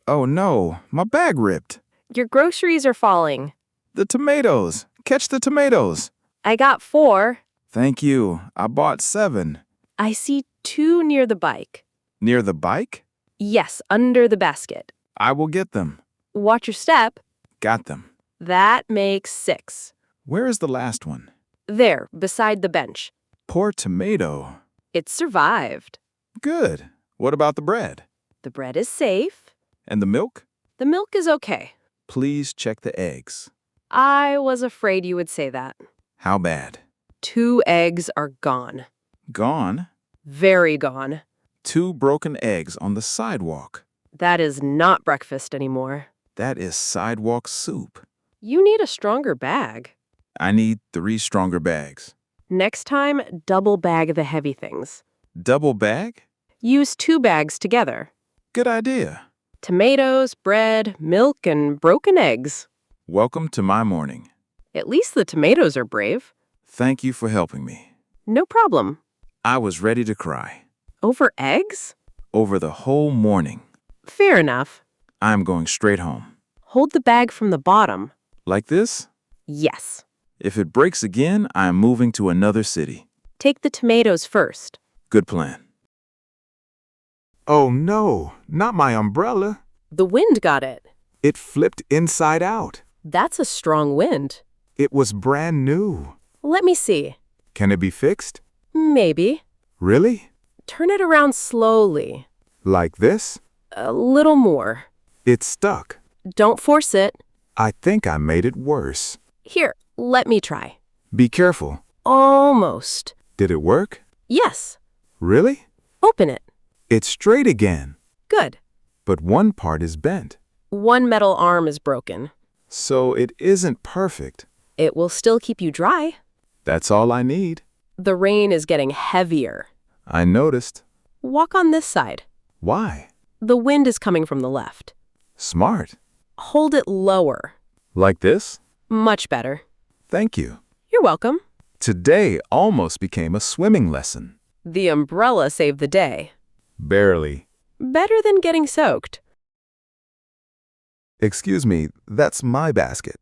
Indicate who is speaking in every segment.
Speaker 1: Oh no, my bag ripped.
Speaker 2: Your groceries are falling.
Speaker 1: The tomatoes. Catch the tomatoes.
Speaker 2: I got 4.
Speaker 1: Thank you. I bought 7.
Speaker 2: I see 2 near the bike.
Speaker 1: Near the bike?
Speaker 2: Yes, under the basket.
Speaker 1: I will get them.
Speaker 2: Watch your step.
Speaker 1: Got them.
Speaker 2: That makes 6.
Speaker 1: Where is the last one?
Speaker 2: There, beside the bench.
Speaker 1: Poor tomato.
Speaker 2: It survived.
Speaker 1: Good. What about the bread?
Speaker 2: The bread is safe.
Speaker 1: And the milk?
Speaker 2: The milk is okay.
Speaker 1: Please check the eggs.
Speaker 2: I was afraid you would say that.
Speaker 1: How bad?
Speaker 2: 2 eggs are gone.
Speaker 1: Gone?
Speaker 2: Very gone.
Speaker 1: 2 broken eggs on the sidewalk.
Speaker 2: That is not breakfast anymore.
Speaker 1: That is sidewalk soup.
Speaker 2: You need a stronger bag.
Speaker 1: I need 3 stronger bags.
Speaker 2: Next time, double bag the heavy things.
Speaker 1: Double bag?
Speaker 2: Use 2 bags together.
Speaker 1: Good idea.
Speaker 2: Tomatoes, bread, milk, and broken eggs.
Speaker 1: Welcome to my morning.
Speaker 2: At least the tomatoes are brave.
Speaker 1: Thank you for helping me.
Speaker 2: No problem.
Speaker 1: I was ready to cry.
Speaker 2: Over eggs?
Speaker 1: Over the whole morning.
Speaker 2: Fair enough.
Speaker 1: I'm going straight home.
Speaker 2: Hold the bag from the bottom.
Speaker 1: Like this?
Speaker 2: Yes.
Speaker 1: If it breaks again, I am moving to another city.
Speaker 2: Take the tomatoes first.
Speaker 1: Good plan.
Speaker 3: Oh no, not my umbrella.
Speaker 2: The wind got it.
Speaker 3: It flipped inside out.
Speaker 2: That's a strong wind.
Speaker 3: It was brand new.
Speaker 2: Let me see.
Speaker 3: Can it be fixed?
Speaker 2: Maybe.
Speaker 3: Really?
Speaker 2: Turn it around slowly.
Speaker 3: Like this?
Speaker 2: A little more.
Speaker 3: It's stuck.
Speaker 2: Don't force it.
Speaker 3: I think I made it worse.
Speaker 2: Here, let me try.
Speaker 3: Be careful.
Speaker 2: Almost.
Speaker 3: Did it work?
Speaker 2: Yes.
Speaker 3: Really?
Speaker 2: Open it.
Speaker 3: It's straight again.
Speaker 2: Good.
Speaker 3: But one part is bent.
Speaker 2: One metal arm is broken.
Speaker 3: So it isn't perfect.
Speaker 2: It will still keep you dry.
Speaker 3: That's all I need.
Speaker 2: The rain is getting heavier.
Speaker 3: I noticed.
Speaker 2: Walk on this side.
Speaker 3: Why?
Speaker 2: The wind is coming from the left.
Speaker 3: Smart.
Speaker 2: Hold it lower.
Speaker 3: Like this?
Speaker 2: Much better.
Speaker 3: Thank you.
Speaker 2: You're welcome.
Speaker 3: Today almost became a swimming lesson.
Speaker 2: The umbrella saved the day.
Speaker 3: Barely.
Speaker 2: Better than getting soaked.
Speaker 3: Excuse me, that's my basket.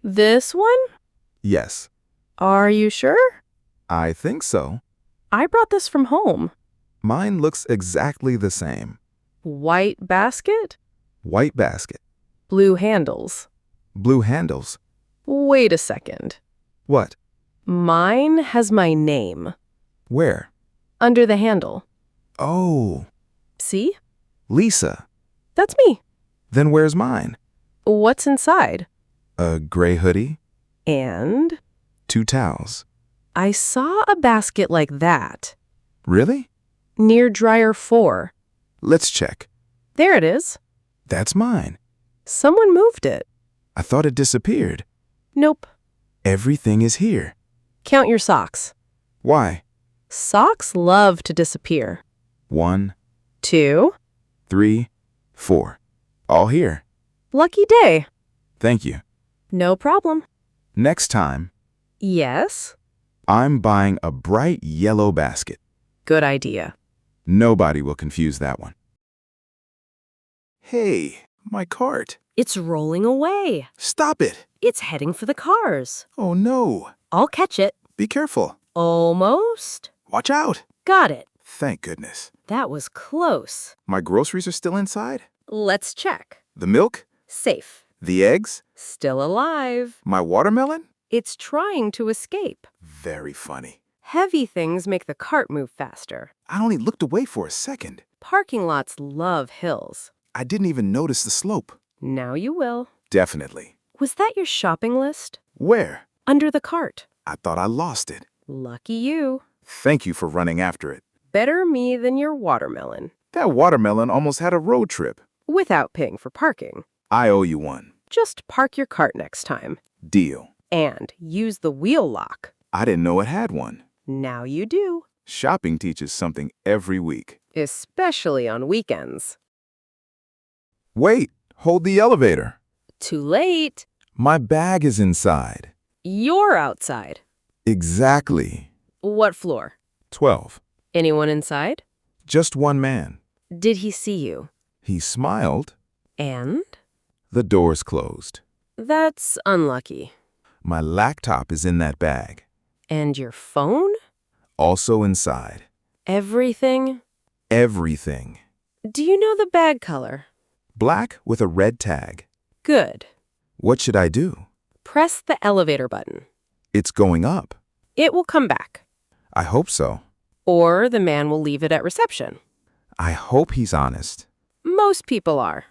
Speaker 2: This one?
Speaker 3: Yes,
Speaker 2: Are you sure?
Speaker 3: I think so.
Speaker 2: I brought this from home.
Speaker 3: Mine looks exactly the same.
Speaker 2: White basket?
Speaker 3: White basket.
Speaker 2: Blue handles.
Speaker 3: Blue handles.
Speaker 2: Wait a second.
Speaker 3: What?
Speaker 2: Mine has my name.
Speaker 3: Where?
Speaker 2: Under the handle.
Speaker 3: Oh,
Speaker 2: See?
Speaker 3: Lisa.
Speaker 2: That's me.
Speaker 3: Then where's mine?
Speaker 2: What's inside?
Speaker 3: A gray hoodie,
Speaker 2: And
Speaker 3: 2 towels.
Speaker 2: I saw a basket like that
Speaker 3: Really?
Speaker 2: near dryer 4.
Speaker 3: Let's check.
Speaker 2: There it is.
Speaker 3: That's mine.
Speaker 2: Someone moved it.
Speaker 3: I thought it disappeared.
Speaker 2: Nope.
Speaker 3: Everything is here.
Speaker 2: Count your socks.
Speaker 3: Why?
Speaker 2: Socks love to disappear.
Speaker 3: 1,
Speaker 2: 2.
Speaker 3: 3, 4. All here.
Speaker 2: Lucky day.
Speaker 3: Thank you.
Speaker 2: No problem.
Speaker 3: Next time,
Speaker 2: Yes.
Speaker 3: I'm buying a bright yellow basket.
Speaker 2: Good idea.
Speaker 3: Nobody will confuse that one. Hey, my cart.
Speaker 2: It's rolling away.
Speaker 1: Stop it.
Speaker 2: It's heading for the cars.
Speaker 1: Oh no.
Speaker 2: I'll catch it.
Speaker 1: Be careful.
Speaker 2: Almost.
Speaker 1: Watch out.
Speaker 2: Got it.
Speaker 1: Thank goodness.
Speaker 2: That was close.
Speaker 1: My groceries are still inside?
Speaker 2: Let's check.
Speaker 1: The milk?
Speaker 2: Safe.
Speaker 1: The eggs?
Speaker 2: Still alive.
Speaker 1: My watermelon?
Speaker 2: It's trying to escape.
Speaker 1: Very funny.
Speaker 2: Heavy things make the cart move faster.
Speaker 1: I only looked away for a second.
Speaker 2: Parking lots love hills.
Speaker 1: I didn't even notice the slope.
Speaker 2: Now you will.
Speaker 1: Definitely.
Speaker 2: Was that your shopping list?
Speaker 1: Where?
Speaker 2: Under the cart.
Speaker 1: I thought I lost it.
Speaker 2: Lucky you.
Speaker 1: Thank you for running after it.
Speaker 2: Better me than your watermelon.
Speaker 1: That watermelon almost had a road trip.
Speaker 2: Without paying for parking.
Speaker 1: I owe you one.
Speaker 2: Just park your cart next time.
Speaker 1: Deal.
Speaker 2: And use the wheel lock.
Speaker 1: I didn't know it had one.
Speaker 2: Now you do.
Speaker 1: Shopping teaches something every week.
Speaker 2: Especially on weekends.
Speaker 3: Wait, hold the elevator.
Speaker 2: Too late.
Speaker 3: My bag is inside.
Speaker 2: You're outside.
Speaker 3: Exactly.
Speaker 2: What floor?
Speaker 3: 12.
Speaker 2: Anyone inside?
Speaker 3: Just one man.
Speaker 2: Did he see you?
Speaker 3: He smiled.
Speaker 2: And?
Speaker 3: The door's closed.
Speaker 2: That's unlucky.
Speaker 3: My laptop is in that bag.
Speaker 2: And your phone?
Speaker 3: Also inside.
Speaker 2: Everything?
Speaker 3: Everything.
Speaker 2: Do you know the bag color?
Speaker 3: Black with a red tag.
Speaker 2: Good.
Speaker 3: What should I do?
Speaker 2: Press the elevator button.
Speaker 3: It's going up.
Speaker 2: It will come back.
Speaker 3: I hope so.
Speaker 2: Or the man will leave it at reception.
Speaker 3: I hope he's honest.
Speaker 2: Most people are.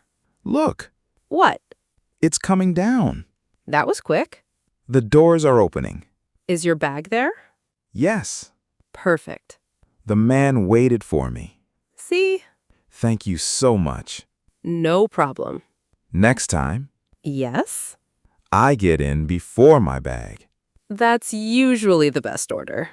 Speaker 3: Look,
Speaker 2: What?
Speaker 3: it's coming down.
Speaker 2: That was quick.
Speaker 3: The doors are opening.
Speaker 2: Is your bag there?
Speaker 3: Yes.
Speaker 2: Perfect.
Speaker 3: The man waited for me.
Speaker 2: See?
Speaker 3: Thank you so much.
Speaker 2: No problem.
Speaker 3: Next time,
Speaker 2: Yes?
Speaker 3: I get in before my bag.
Speaker 2: That's usually the best order.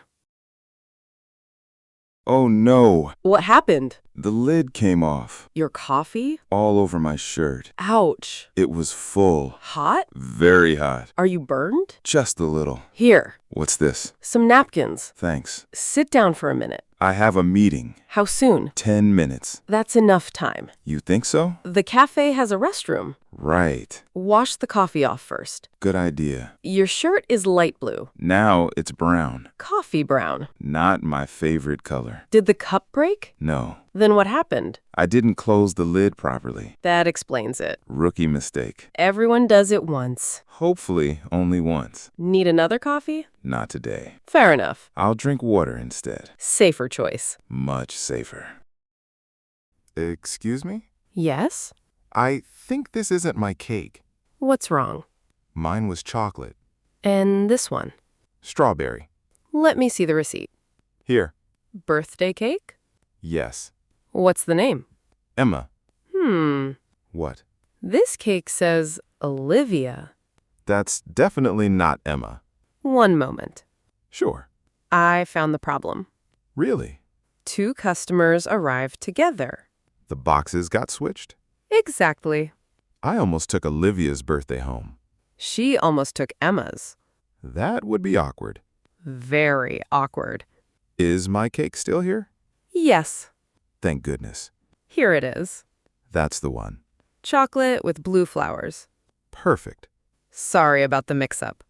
Speaker 1: Oh no,
Speaker 2: What happened?
Speaker 1: the lid came off,
Speaker 2: Your coffee?
Speaker 1: all over my shirt.
Speaker 2: Ouch.
Speaker 1: It was full,
Speaker 2: Hot?
Speaker 1: very hot,
Speaker 2: Are you burned?
Speaker 1: just a little.
Speaker 2: Here,
Speaker 1: What's this?
Speaker 2: some napkins.
Speaker 1: Thanks.
Speaker 2: Sit down for a minute.
Speaker 1: I have a meeting.
Speaker 2: How soon?
Speaker 1: 10 minutes.
Speaker 2: That's enough time.
Speaker 1: You think so?
Speaker 2: The cafe has a restroom.
Speaker 1: Right.
Speaker 2: Wash the coffee off first.
Speaker 1: Good idea.
Speaker 2: Your shirt is light blue.
Speaker 1: Now it's brown.
Speaker 2: Coffee brown.
Speaker 1: Not my favorite color.
Speaker 2: Did the cup break?
Speaker 1: No.
Speaker 2: Then what happened?
Speaker 1: I didn't close the lid properly.
Speaker 2: That explains it.
Speaker 1: Rookie mistake.
Speaker 2: Everyone does it once.
Speaker 1: Hopefully only once.
Speaker 2: Need another coffee?
Speaker 1: Not today.
Speaker 2: Fair enough.
Speaker 1: I'll drink water instead.
Speaker 2: Safer choice.
Speaker 1: Much safer.
Speaker 3: Excuse me?
Speaker 2: Yes?
Speaker 3: I think this isn't my cake.
Speaker 2: What's wrong?
Speaker 3: Mine was chocolate.
Speaker 2: And this one?
Speaker 3: Strawberry.
Speaker 2: Let me see the receipt.
Speaker 3: Here.
Speaker 2: Birthday cake?
Speaker 3: Yes.
Speaker 2: What's the name?
Speaker 3: Emma. What?
Speaker 2: This cake says Olivia.
Speaker 3: That's definitely not Emma.
Speaker 2: One moment.
Speaker 3: Sure.
Speaker 2: I found the problem.
Speaker 3: Really?
Speaker 2: 2 customers arrived together.
Speaker 3: The boxes got switched?
Speaker 2: Exactly.
Speaker 3: I almost took Olivia's birthday home.
Speaker 2: She almost took Emma's.
Speaker 3: That would be awkward.
Speaker 2: Very awkward.
Speaker 3: Is my cake still here?
Speaker 2: Yes,
Speaker 3: Thank goodness.
Speaker 2: here it is.
Speaker 3: That's the one.
Speaker 2: Chocolate with blue flowers.
Speaker 3: Perfect.
Speaker 2: Sorry about the mix-up.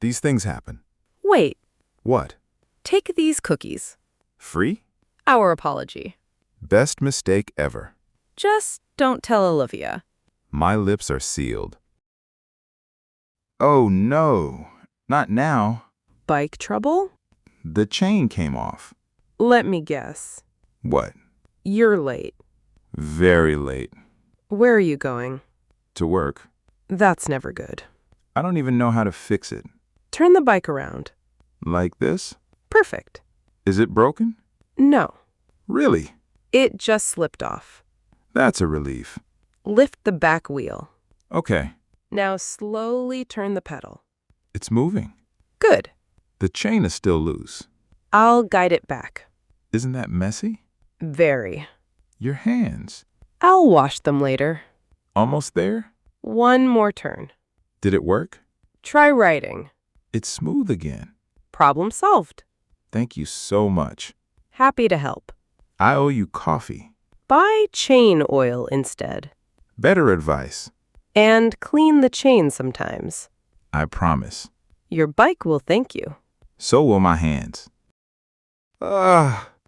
Speaker 3: These things happen.
Speaker 2: Wait,
Speaker 3: What?
Speaker 2: take these cookies.
Speaker 3: Free?
Speaker 2: Our apology.
Speaker 3: Best mistake ever.
Speaker 2: Just don't tell Olivia.
Speaker 3: My lips are sealed.
Speaker 1: Oh no, not now.
Speaker 2: Bike trouble?
Speaker 1: The chain came off.
Speaker 2: Let me guess.
Speaker 1: What?
Speaker 2: You're late.
Speaker 1: Very late.
Speaker 2: Where are you going?
Speaker 1: To work.
Speaker 2: That's never good.
Speaker 1: I don't even know how to fix it.
Speaker 2: Turn the bike around.
Speaker 1: Like this?
Speaker 2: Perfect.
Speaker 1: Is it broken?
Speaker 2: No,
Speaker 1: Really?
Speaker 2: it just slipped off.
Speaker 1: That's a relief.
Speaker 2: Lift the back wheel.
Speaker 1: Okay.
Speaker 2: Now slowly turn the pedal.
Speaker 1: It's moving.
Speaker 2: Good.
Speaker 1: The chain is still loose.
Speaker 2: I'll guide it back.
Speaker 1: Isn't that messy?
Speaker 2: Very.
Speaker 1: Your hands.
Speaker 2: I'll wash them later.
Speaker 1: Almost there?
Speaker 2: One more turn.
Speaker 1: Did it work?
Speaker 2: Try riding.
Speaker 1: It's smooth again.
Speaker 2: Problem solved.
Speaker 1: Thank you so much.
Speaker 2: Happy to help.
Speaker 1: I owe you coffee.
Speaker 2: Buy chain oil instead.
Speaker 1: Better advice.
Speaker 2: And clean the chain sometimes.
Speaker 1: I promise.
Speaker 2: Your bike will thank you.
Speaker 1: So will my hands.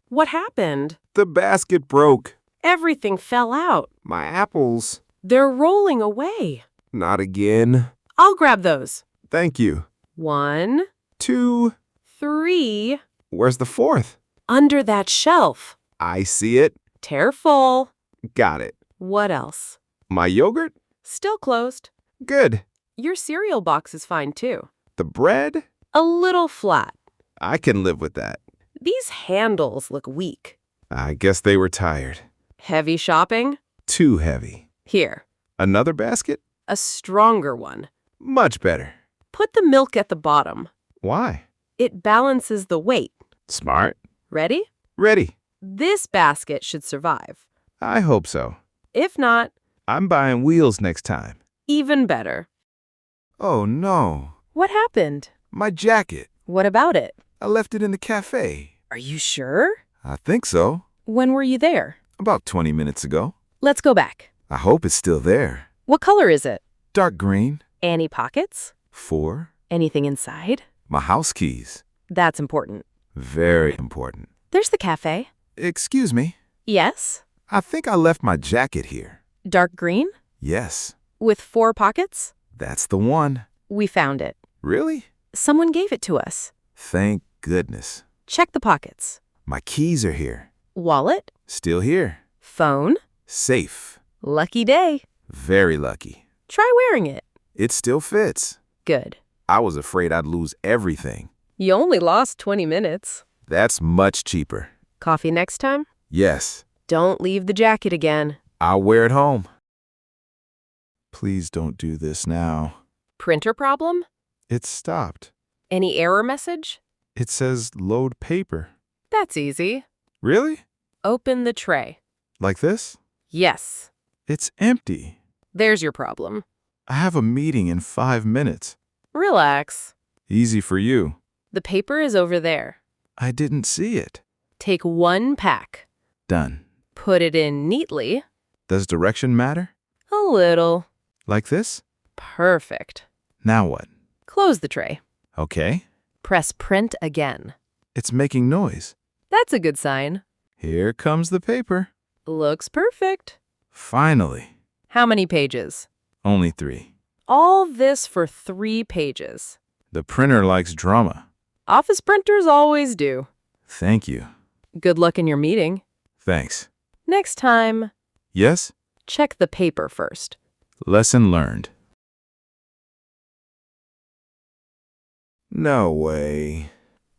Speaker 2: What happened?
Speaker 3: The basket broke.
Speaker 2: Everything fell out.
Speaker 3: My apples.
Speaker 2: They're rolling away.
Speaker 3: Not again.
Speaker 2: I'll grab those.
Speaker 3: Thank you.
Speaker 2: 1,
Speaker 3: 2.
Speaker 2: 3.
Speaker 3: Where's the 4th?
Speaker 2: Under that shelf.
Speaker 3: I see it.
Speaker 2: Careful.
Speaker 3: Got it.
Speaker 2: What else?
Speaker 3: My yogurt?
Speaker 2: Still closed.
Speaker 3: Good.
Speaker 2: Your cereal box is fine too.
Speaker 3: The bread?
Speaker 2: A little flat.
Speaker 3: I can live with that.
Speaker 2: These handles look weak.
Speaker 3: I guess they were tired.
Speaker 2: Heavy shopping?
Speaker 3: Too heavy.
Speaker 2: Here,
Speaker 3: Another basket?
Speaker 2: a stronger one.
Speaker 3: Much better.
Speaker 2: Put the milk at the bottom.
Speaker 3: Why?
Speaker 2: It balances the weight.
Speaker 3: Smart.
Speaker 2: Ready?
Speaker 3: Ready.
Speaker 2: This basket should survive.
Speaker 3: I hope so.
Speaker 2: If not,
Speaker 3: I'm buying wheels next time.
Speaker 2: even better.
Speaker 3: Oh no.
Speaker 2: What happened?
Speaker 3: My jacket.
Speaker 2: What about it?
Speaker 3: I left it in the cafe.
Speaker 2: Are you sure?
Speaker 3: I think so.
Speaker 2: When were you there?
Speaker 3: About 20 minutes ago.
Speaker 2: Let's go back.
Speaker 3: I hope it's still there.
Speaker 2: What color is it?
Speaker 3: Dark green.
Speaker 2: Any pockets?
Speaker 3: 4.
Speaker 2: Anything inside?
Speaker 3: My house keys.
Speaker 2: That's important.
Speaker 3: Very important.
Speaker 2: There's the cafe.
Speaker 3: Excuse me.
Speaker 2: Yes.
Speaker 3: I think I left my jacket here.
Speaker 2: Dark green?
Speaker 3: Yes,
Speaker 2: With 4 pockets?
Speaker 3: that's the one.
Speaker 2: We found it.
Speaker 3: Really?
Speaker 2: Someone gave it to us.
Speaker 3: Thank goodness.
Speaker 2: Check the pockets.
Speaker 3: My keys are here.
Speaker 2: Wallet?
Speaker 3: Still here.
Speaker 2: Phone?
Speaker 3: Safe.
Speaker 2: Lucky day.
Speaker 3: Very lucky.
Speaker 2: Try wearing it.
Speaker 3: It still fits.
Speaker 2: Good.
Speaker 3: I was afraid I'd lose everything.
Speaker 2: You only lost 20 minutes.
Speaker 3: That's much cheaper.
Speaker 2: Coffee next time?
Speaker 3: Yes,
Speaker 2: Don't leave the jacket again.
Speaker 3: I'll wear it home.
Speaker 1: Please don't do this now.
Speaker 2: Printer problem?
Speaker 1: It's stopped.
Speaker 2: Any error message?
Speaker 1: It says load paper.
Speaker 2: That's easy.
Speaker 1: Really?
Speaker 2: Open the tray.
Speaker 1: Like this?
Speaker 2: Yes.
Speaker 1: It's empty.
Speaker 2: There's your problem.
Speaker 1: I have a meeting in 5 minutes.
Speaker 2: Relax.
Speaker 1: Easy for you.
Speaker 2: The paper is over there.
Speaker 1: I didn't see it.
Speaker 2: Take 1 pack.
Speaker 1: Done.
Speaker 2: Put it in neatly.
Speaker 1: Does direction matter?
Speaker 2: A little.
Speaker 1: Like this?
Speaker 2: Perfect.
Speaker 1: Now what?
Speaker 2: Close the tray.
Speaker 1: Okay.
Speaker 2: Press print again.
Speaker 1: It's making noise.
Speaker 2: That's a good sign.
Speaker 1: Here comes the paper.
Speaker 2: Looks perfect.
Speaker 1: Finally.
Speaker 2: How many pages?
Speaker 1: Only 3.
Speaker 2: All this for 3 pages.
Speaker 1: The printer likes drama.
Speaker 2: Office printers always do.
Speaker 1: Thank you.
Speaker 2: Good luck in your meeting.
Speaker 1: Thanks.
Speaker 2: Next time,
Speaker 1: Yes?
Speaker 2: check the paper first.
Speaker 1: Lesson learned.
Speaker 3: No way.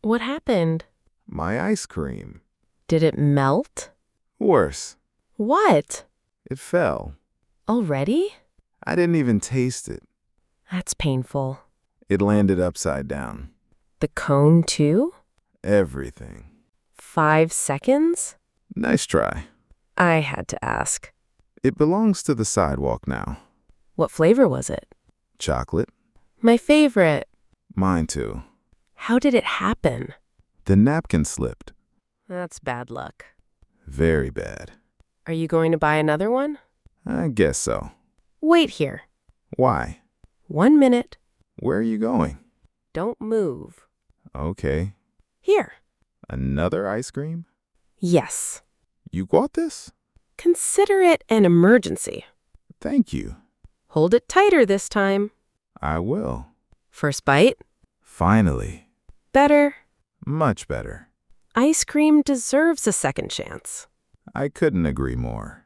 Speaker 2: What happened?
Speaker 3: My ice cream.
Speaker 2: Did it melt?
Speaker 3: Worse.
Speaker 2: What?
Speaker 3: It fell.
Speaker 2: Already?
Speaker 3: I didn't even taste it.
Speaker 2: That's painful.
Speaker 3: It landed upside down.
Speaker 2: The cone, too?
Speaker 3: Everything.
Speaker 2: 5 seconds?
Speaker 3: Nice try.
Speaker 2: I had to ask.
Speaker 3: It belongs to the sidewalk now.
Speaker 2: What flavor was it?
Speaker 3: Chocolate.
Speaker 2: My favorite.
Speaker 3: Mine too.
Speaker 2: How did it happen?
Speaker 3: The napkin slipped.
Speaker 2: That's bad luck.
Speaker 3: Very bad.
Speaker 2: Are you going to buy another one?
Speaker 3: I guess so.
Speaker 2: Wait here.
Speaker 3: Why?
Speaker 2: 1 minute.
Speaker 3: Where are you going?
Speaker 2: Don't move.
Speaker 3: Okay.
Speaker 2: Here.
Speaker 3: Another ice cream?
Speaker 2: Yes.
Speaker 3: You got this?
Speaker 2: Consider it an emergency.
Speaker 3: Thank you.
Speaker 2: Hold it tighter this time.
Speaker 3: I will.
Speaker 2: First bite?
Speaker 3: Finally.
Speaker 2: Better.
Speaker 3: Much better.
Speaker 2: Ice cream deserves a second chance.
Speaker 3: I couldn't agree more.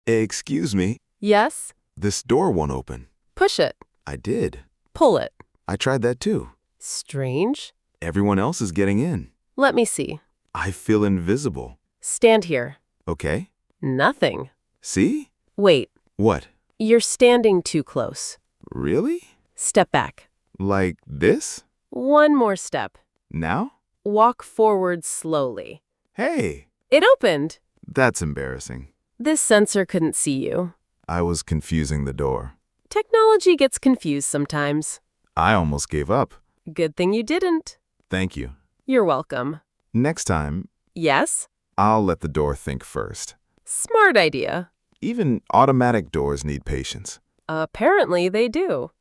Speaker 3: Excuse me.
Speaker 2: Yes?
Speaker 3: This door won't open.
Speaker 2: Push it.
Speaker 3: I did.
Speaker 2: Pull it.
Speaker 3: I tried that too.
Speaker 2: Strange.
Speaker 3: Everyone else is getting in.
Speaker 2: Let me see.
Speaker 3: I feel invisible.
Speaker 2: Stand here.
Speaker 3: Okay.
Speaker 2: Nothing.
Speaker 3: See?
Speaker 2: Wait.
Speaker 3: What?
Speaker 2: You're standing too close.
Speaker 3: Really?
Speaker 2: Step back.
Speaker 3: Like this?
Speaker 2: 1 more step.
Speaker 3: Now?
Speaker 2: Walk forward slowly.
Speaker 3: Hey!
Speaker 2: It opened.
Speaker 3: That's embarrassing.
Speaker 2: This sensor couldn't see you.
Speaker 3: I was confusing the door.
Speaker 2: Technology gets confused sometimes.
Speaker 3: I almost gave up.
Speaker 2: Good thing you didn't.
Speaker 3: Thank you.
Speaker 2: You're welcome.
Speaker 3: Next time,
Speaker 2: Yes?
Speaker 3: I'll let the door think first.
Speaker 2: Smart idea.
Speaker 3: Even automatic doors need patience.
Speaker 2: Apparently they do.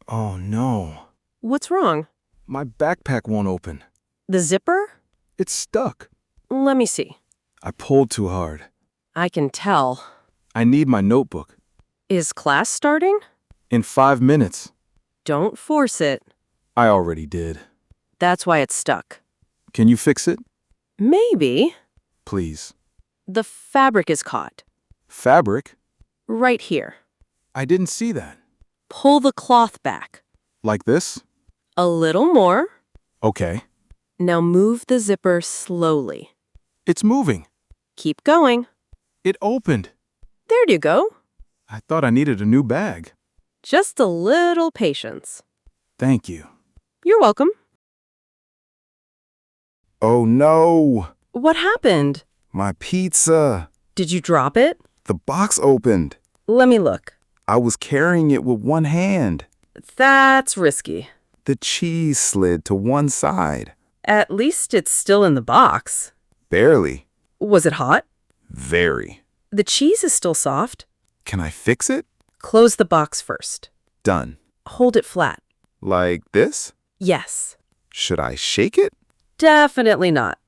Speaker 1: Oh no.
Speaker 2: What's wrong?
Speaker 1: My backpack won't open.
Speaker 2: The zipper?
Speaker 1: It's stuck.
Speaker 2: Let me see.
Speaker 1: I pulled too hard.
Speaker 2: I can tell.
Speaker 1: I need my notebook.
Speaker 2: Is class starting?
Speaker 1: In 5 minutes.
Speaker 2: Don't force it.
Speaker 1: I already did.
Speaker 2: That's why it's stuck.
Speaker 1: Can you fix it?
Speaker 2: Maybe.
Speaker 1: Please.
Speaker 2: The fabric is caught.
Speaker 1: Fabric?
Speaker 2: Right here.
Speaker 1: I didn't see that.
Speaker 2: Pull the cloth back.
Speaker 1: Like this?
Speaker 2: A little more.
Speaker 1: Okay.
Speaker 2: Now move the zipper slowly.
Speaker 1: It's moving.
Speaker 2: Keep going.
Speaker 1: It opened.
Speaker 2: There you go.
Speaker 1: I thought I needed a new bag.
Speaker 2: Just a little patience.
Speaker 1: Thank you.
Speaker 2: You're welcome.
Speaker 3: Oh no!
Speaker 2: What happened?
Speaker 3: My pizza!
Speaker 2: Did you drop it?
Speaker 3: The box opened.
Speaker 2: Let me look.
Speaker 3: I was carrying it with one hand.
Speaker 2: That's risky.
Speaker 3: The cheese slid to one side.
Speaker 2: At least it's still in the box.
Speaker 3: Barely.
Speaker 2: Was it hot?
Speaker 3: Very.
Speaker 2: The cheese is still soft.
Speaker 3: Can I fix it?
Speaker 2: Close the box first.
Speaker 3: Done.
Speaker 2: Hold it flat.
Speaker 3: Like this?
Speaker 2: Yes.
Speaker 3: Should I shake it?
Speaker 2: Definitely not.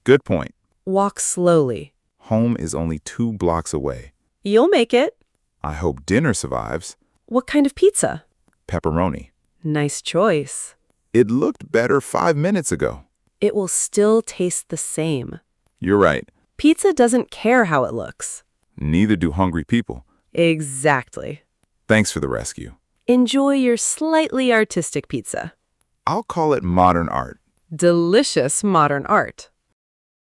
Speaker 3: Good point.
Speaker 2: Walk slowly.
Speaker 3: Home is only 2 blocks away.
Speaker 2: You'll make it.
Speaker 3: I hope dinner survives.
Speaker 2: What kind of pizza?
Speaker 3: Pepperoni.
Speaker 2: Nice choice.
Speaker 3: It looked better 5 minutes ago.
Speaker 2: It will still taste the same.
Speaker 3: You're right.
Speaker 2: Pizza doesn't care how it looks.
Speaker 3: Neither do hungry people.
Speaker 2: Exactly.
Speaker 3: Thanks for the rescue.
Speaker 2: Enjoy your slightly artistic pizza.
Speaker 3: I'll call it modern art.
Speaker 2: Delicious modern art.